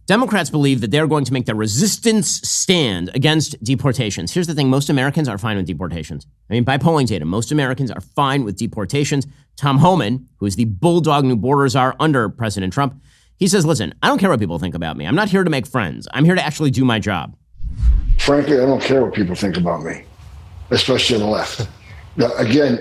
Democrats believe that they're going to make their resistance stand against deportations. Here's the thing. Most Americans are fine with deportations. I mean, by polling data, most Americans are fine with deportations. Tom Homan, who is the bulldog new border czar under President Trump, he says, listen, I don't care what people think about me. I'm not here to make friends. I'm here to actually do my job. Frankly, I don't care what people think about me, especially on the left. Again,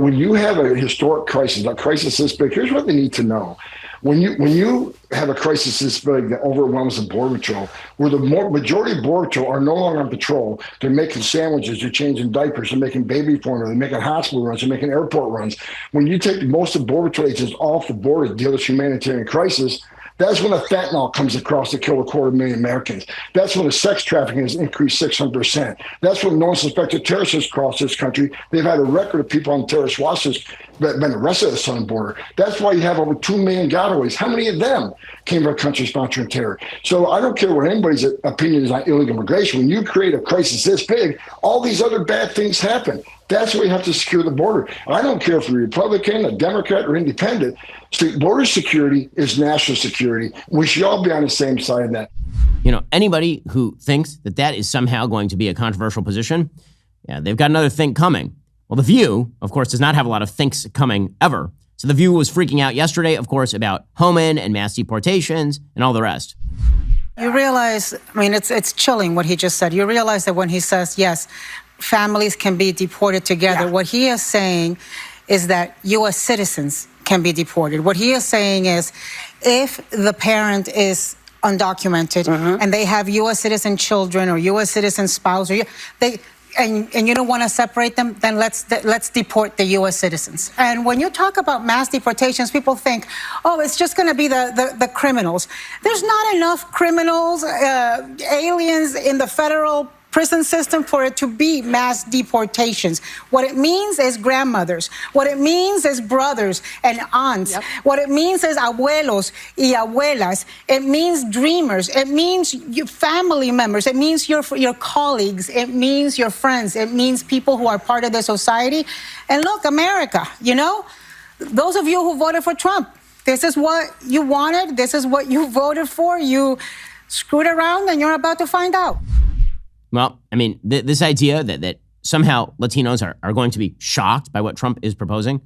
when you have a historic crisis, a crisis this big, here's what they need to know. When you have a crisis this big that overwhelms the Border Patrol, where the majority of Border Patrol are no longer on patrol, they're making sandwiches, they're changing diapers, they're making baby formula, they're making hospital runs, they're making airport runs. When you take most of Border Patrol agents off the border to deal with humanitarian crisis, that's when the fentanyl comes across to kill 250,000 Americans. That's when the sex trafficking has increased 600%. That's when non-suspected terrorists has crossed this country. They've had a record of people on terrorist watch list that been arrested at the southern border. That's why you have over 2 million gotaways. How many of them came from a country sponsoring terror? So I don't care what anybody's opinion is on illegal immigration. When you create a crisis this big, all these other bad things happen. That's why you have to secure the border. I don't care if you're a Republican, a Democrat, or independent. Border security is national security. We should all be on the same side of that. You know, anybody who thinks that that is somehow going to be a controversial position, yeah, they've got another think coming. Well, The View, of course, does not have a lot of thinks coming ever. So The View was freaking out yesterday, of course, about Homan and mass deportations and all the rest. You realize, I mean, it's chilling what he just said. You realize that when he says, yes, families can be deported together, what he is saying is that U.S. citizens can be deported. What he is saying is if the parent is undocumented and they have U.S. citizen children or U.S. citizen spouse, or and you don't want to separate them, then let's deport the U.S. citizens. And when you talk about mass deportations, people think, oh, it's just going to be the criminals. There's not enough criminals, aliens in the federal prison system for it to be mass deportations. What it means is grandmothers. What it means is brothers and aunts. What it means is abuelos y abuelas. It means dreamers. It means your family members. It means your colleagues. It means your friends. It means people who are part of the society. And look, America, you know, those of you who voted for Trump, this is what you wanted. This is what you voted for. You screwed around and you're about to find out. Well, I mean, this idea that somehow Latinos are going to be shocked by what Trump is proposing,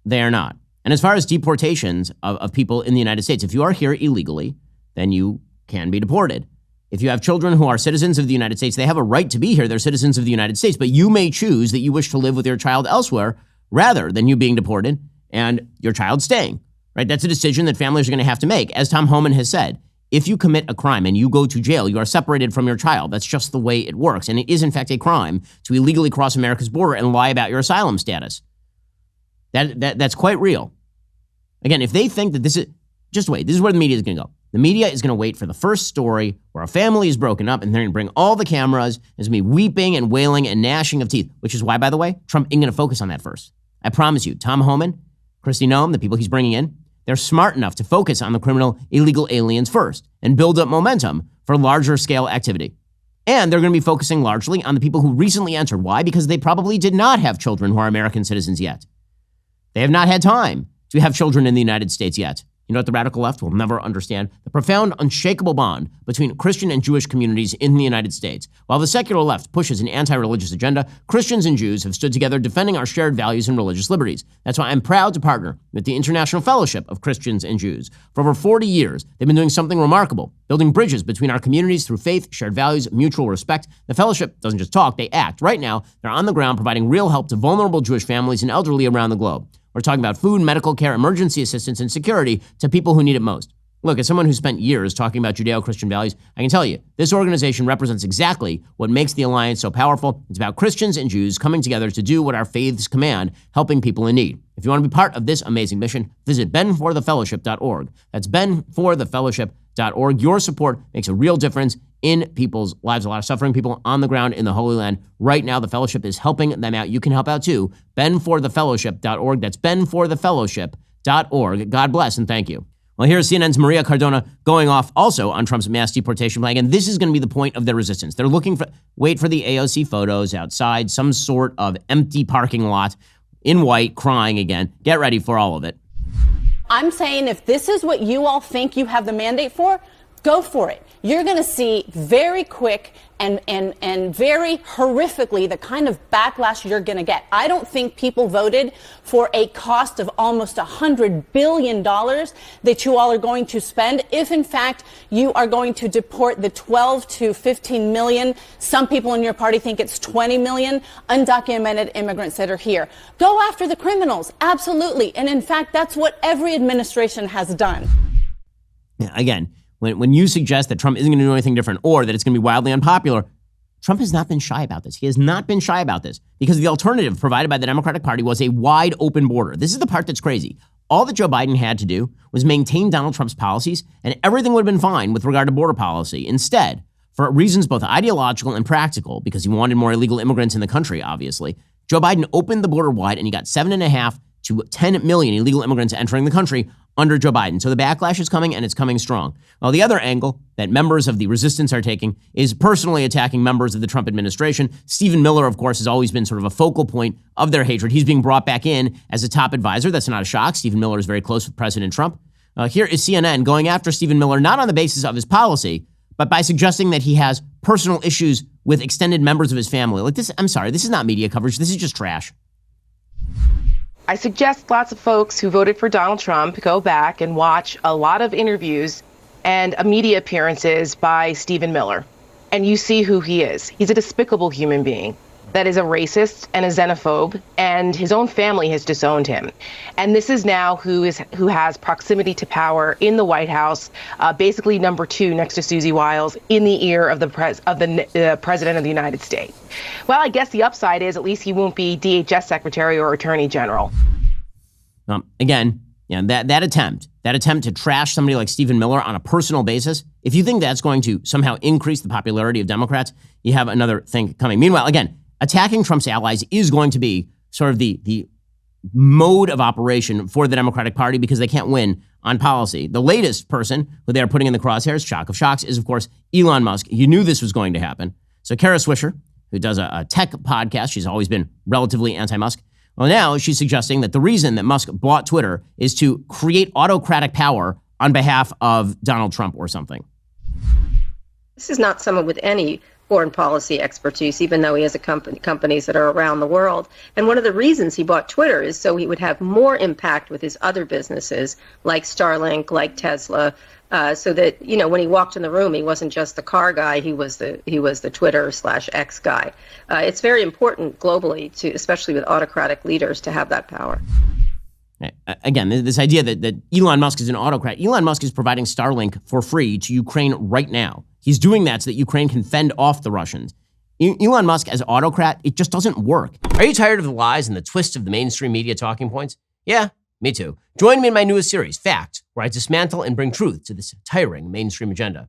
they are not. And as far as deportations of people in the United States, if you are here illegally, then you can be deported. If you have children who are citizens of the United States, they have a right to be here. They're citizens of the United States, but you may choose that you wish to live with your child elsewhere rather than you being deported and your child staying, right? That's a decision that families are going to have to make. As Tom Homan has said, if you commit a crime and you go to jail, you are separated from your child. That's just the way it works. And it is, in fact, a crime to illegally cross America's border and lie about your asylum status. That's quite real. Again, if they think that this is, just wait, this is where the media is going to go. The media is going to wait for the first story where a family is broken up and they're going to bring all the cameras. There's going to be weeping and wailing and gnashing of teeth, which is why, by the way, Trump isn't going to focus on that first. I promise you, Tom Homan, Kristi Noem, the people he's bringing in, they're smart enough to focus on the criminal illegal aliens first and build up momentum for larger scale activity. And they're going to be focusing largely on the people who recently entered. Why? Because they probably did not have children who are American citizens yet. They have not had time to have children in the United States yet. You know what the radical left will never understand? The profound, unshakable bond between Christian and Jewish communities in the United States. While the secular left pushes an anti-religious agenda, Christians and Jews have stood together defending our shared values and religious liberties. That's why I'm proud to partner with the International Fellowship of Christians and Jews. For over 40 years, they've been doing something remarkable, building bridges between our communities through faith, shared values, mutual respect. The fellowship doesn't just talk, they act. Right now, they're on the ground providing real help to vulnerable Jewish families and elderly around the globe. We're talking about food, medical care, emergency assistance, and security to people who need it most. Look, as someone who spent years talking about Judeo-Christian values, I can tell you, this organization represents exactly what makes the alliance so powerful. It's about Christians and Jews coming together to do what our faiths command, helping people in need. If you want to be part of this amazing mission, visit benforthefellowship.org. That's benforthefellowship.org. Your support makes a real difference in people's lives. A lot of suffering people on the ground in the Holy Land. Right now, the fellowship is helping them out. You can help out too. benforthefellowship.org. That's benforthefellowship.org. God bless and thank you. Well, here's CNN's Maria Cardona going off also on Trump's mass deportation plan. And this is going to be the point of their resistance. They're wait for the AOC photos outside some sort of empty parking lot in white, crying again. Get ready for all of it. I'm saying if this is what you all think you have the mandate for, Go for it. You're going to see very quick and very horrifically the kind of backlash you're going to get. I don't think people voted for a cost of almost $100 billion that you all are going to spend if, in fact, you are going to deport the 12 to 15 million. Some people in your party think it's 20 million undocumented immigrants that are here. Go after the criminals. Absolutely. And in fact, that's what every administration has done. Yeah, again, when you suggest that Trump isn't going to do anything different or that it's going to be wildly unpopular, Trump has not been shy about this. He has not been shy about this because the alternative provided by the Democratic Party was a wide open border. This is the part that's crazy. All that Joe Biden had to do was maintain Donald Trump's policies and everything would have been fine with regard to border policy. Instead, for reasons both ideological and practical, because he wanted more illegal immigrants in the country, obviously, Joe Biden opened the border wide and he got 7.5 to 10 million illegal immigrants entering the country under Joe Biden. So the backlash is coming and it's coming strong. Well, the other angle that members of the resistance are taking is personally attacking members of the Trump administration. Stephen Miller, of course, has always been sort of a focal point of their hatred. He's being brought back in as a top advisor. That's not a shock. Stephen Miller is very close with President Trump. Here is CNN going after Stephen Miller, not on the basis of his policy, but by suggesting that he has personal issues with extended members of his family. Like this, I'm sorry, this is not media coverage. This is just trash. I suggest lots of folks who voted for Donald Trump go back and watch a lot of interviews and media appearances by Stephen Miller. And you see who he is. He's a despicable human being that is a racist and a xenophobe, and his own family has disowned him. And this is now who has proximity to power in the White House, basically number 2 next to Susie Wiles in the ear of the President of the United States. Well, I guess the upside is at least he won't be DHS Secretary or Attorney General. Again, that attempt to trash somebody like Stephen Miller on a personal basis, if you think that's going to somehow increase the popularity of Democrats, you have another thing coming. Meanwhile, again, attacking Trump's allies is going to be sort of the mode of operation for the Democratic Party because they can't win on policy. The latest person who they're putting in the crosshairs, shock of shocks, is, of course, Elon Musk. You knew this was going to happen. So Kara Swisher, who does a tech podcast, she's always been relatively anti-Musk. Well, now she's suggesting that the reason that Musk bought Twitter is to create autocratic power on behalf of Donald Trump or something. This is not someone with any foreign policy expertise, even though he has companies that are around the world. And one of the reasons he bought Twitter is so he would have more impact with his other businesses, like Starlink, like Tesla, so that, when he walked in the room, he wasn't just the car guy, he was the Twitter/X guy. It's very important globally, especially with autocratic leaders, to have that power. Again, this idea that Elon Musk is an autocrat. Elon Musk is providing Starlink for free to Ukraine right now. He's doing that so that Ukraine can fend off the Russians. Elon Musk as autocrat, it just doesn't work. Are you tired of the lies and the twists of the mainstream media talking points? Yeah, me too. Join me in my newest series, Fact, where I dismantle and bring truth to this tiring mainstream agenda.